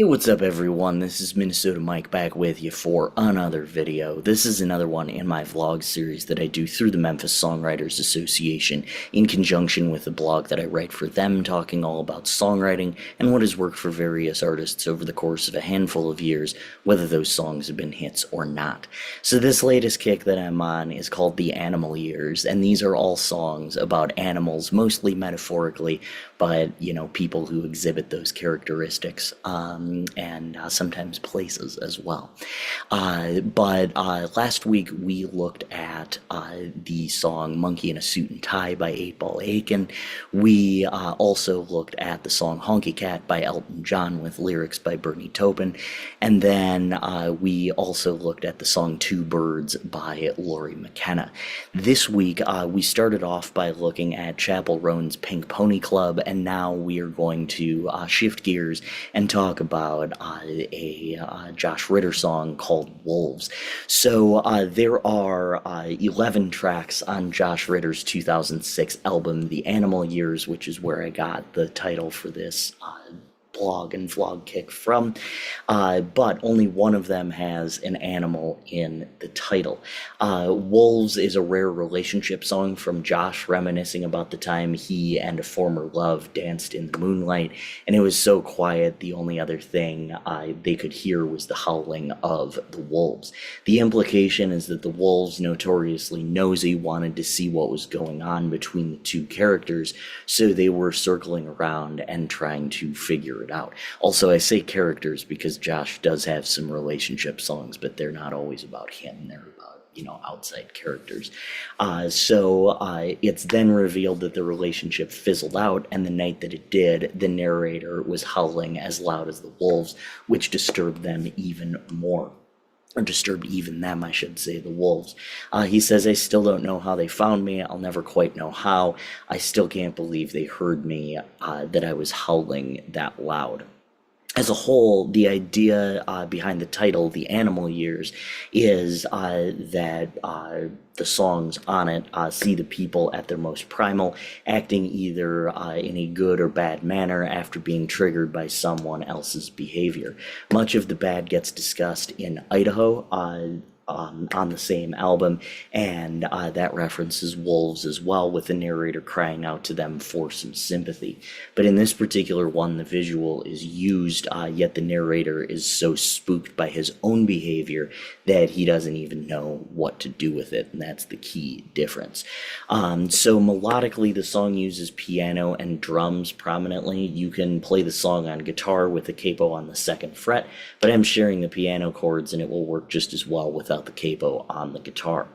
Hey, what's up, everyone? This is Minnesota Mike back with you for another video. This is another one in my vlog series that I do through the Memphis Songwriters Association in conjunction with the blog that I write for them, talking all about songwriting and what has worked for various artists over the course of a handful of years, whether those songs have been hits or not. So this latest kick that I'm on is called The Animal Years, and these are all songs about animals, mostly metaphorically, but, people who exhibit those characteristics. And sometimes places as well. But last week we looked at the song Monkey in a Suit and Tie by 8-Ball Aiken. We also looked at the song Honky Cat by Elton John with lyrics by Bernie Taupin. And then we also looked at the song Two Birds by Laurie McKenna. This week we started off by looking at Chappell Roan's Pink Pony Club, and now we are going to shift gears and talk about a Josh Ritter song called Wolves. So there are 11 tracks on Josh Ritter's 2006 album, The Animal Years, which is where I got the title for this blog and vlog kick from, but only one of them has an animal in the title. Wolves is a rare relationship song from Josh, reminiscing about the time he and a former love danced in the moonlight, and it was so quiet the only other thing they could hear was the howling of the wolves. The implication is that the wolves, notoriously nosy, wanted to see what was going on between the two characters, so they were circling around and trying to figure it out. Also, I say characters because Josh does have some relationship songs, but they're not always about him. They're about, outside characters. So it's then revealed that the relationship fizzled out, and the night that it did, the narrator was howling as loud as the wolves, which disturbed them even more. Or disturbed even them, I should say, the wolves. He says, I still don't know how they found me. I'll never quite know how. I still can't believe they heard me, that I was howling that loud. As a whole, the idea behind the title, The Animal Years, is that the songs on it see the people at their most primal, acting either in a good or bad manner after being triggered by someone else's behavior. Much of the bad gets discussed in Idaho, on the same album, and that references wolves as well, with the narrator crying out to them for some sympathy. But in this particular one, the visual is used, yet the narrator is so spooked by his own behavior that he doesn't even know what to do with it, and that's the key difference. So melodically, the song uses piano and drums prominently. You can play the song on guitar with a capo on the second fret, but I'm sharing the piano chords and it will work just as well without the capo on the guitar.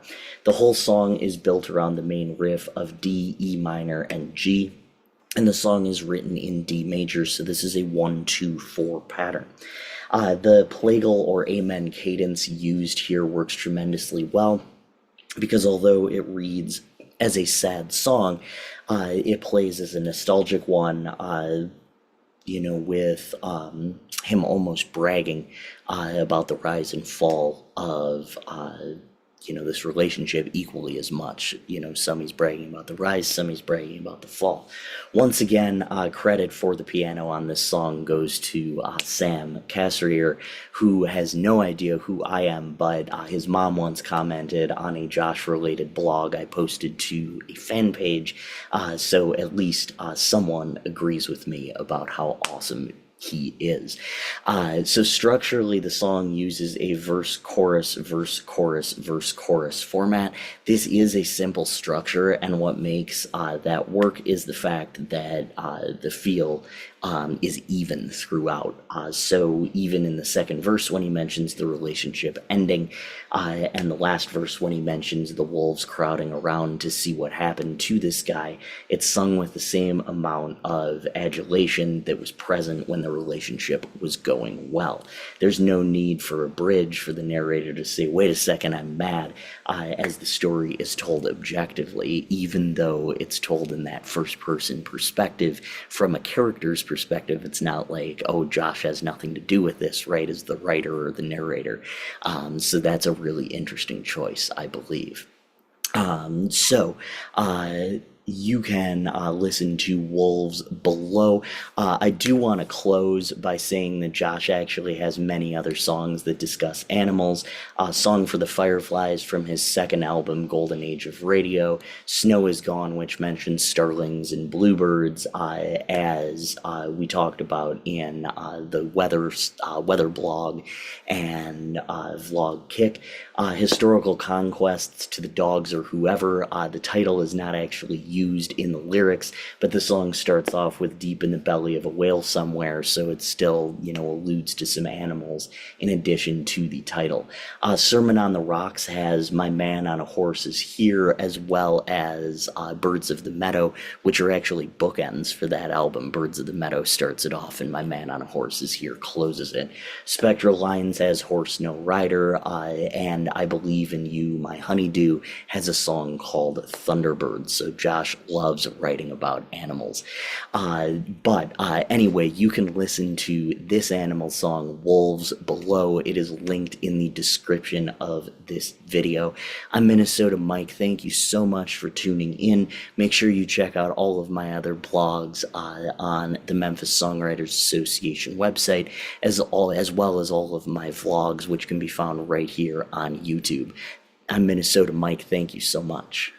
The whole song is built around the main riff of D, E minor, and G, and the song is written in D major, so this is a 1-2-4 pattern. The plagal or amen cadence used here works tremendously well, because although it reads as a sad song, it plays as a nostalgic one, with him almost bragging about the rise and fall of this relationship equally as much. Some he's bragging about the rise, some he's bragging about the fall. Once again, credit for the piano on this song goes to Sam Casserier, who has no idea who I am, but his mom once commented on a Josh-related blog I posted to a fan page, so at least someone agrees with me about how awesome he is. So structurally, the song uses a verse, chorus, verse, chorus, verse, chorus format. This is a simple structure, and what makes that work is the fact that the feel is even throughout. So even in the second verse when he mentions the relationship ending, and the last verse when he mentions the wolves crowding around to see what happened to this guy, it's sung with the same amount of adulation that was present when the relationship was going well. There's no need for a bridge for the narrator to say, wait a second, I'm mad, as the story is told objectively, even though it's told in that first person perspective. From a character's perspective, it's not like, oh, Josh has nothing to do with this, right, as the writer or the narrator. So that's a really interesting choice, I believe. you can listen to Wolves below. I do want to close by saying that Josh actually has many other songs that discuss animals. Song for the Fireflies from his second album, Golden Age of Radio. Snow is Gone, which mentions starlings and bluebirds, as we talked about in the weather blog and vlog kick. Historical Conquests to the Dogs or Whoever. The title is not actually used in the lyrics, but the song starts off with Deep in the Belly of a Whale Somewhere, so it still, alludes to some animals in addition to the title. Sermon on the Rocks has My Man on a Horse is Here, as well as Birds of the Meadow, which are actually bookends for that album. Birds of the Meadow starts it off, and My Man on a Horse is Here closes it. Spectral Lines has Horse No Rider, and I Believe in You, My Honeydew has a song called Thunderbirds, so Josh loves writing about animals. But anyway, you can listen to this animal song, Wolves, below. It is linked in the description of this video. I'm Minnesota Mike. Thank you so much for tuning in. Make sure you check out all of my other blogs on the Memphis Songwriters Association website, as well as all of my vlogs, which can be found right here on YouTube. I'm Minnesota Mike. Thank you so much.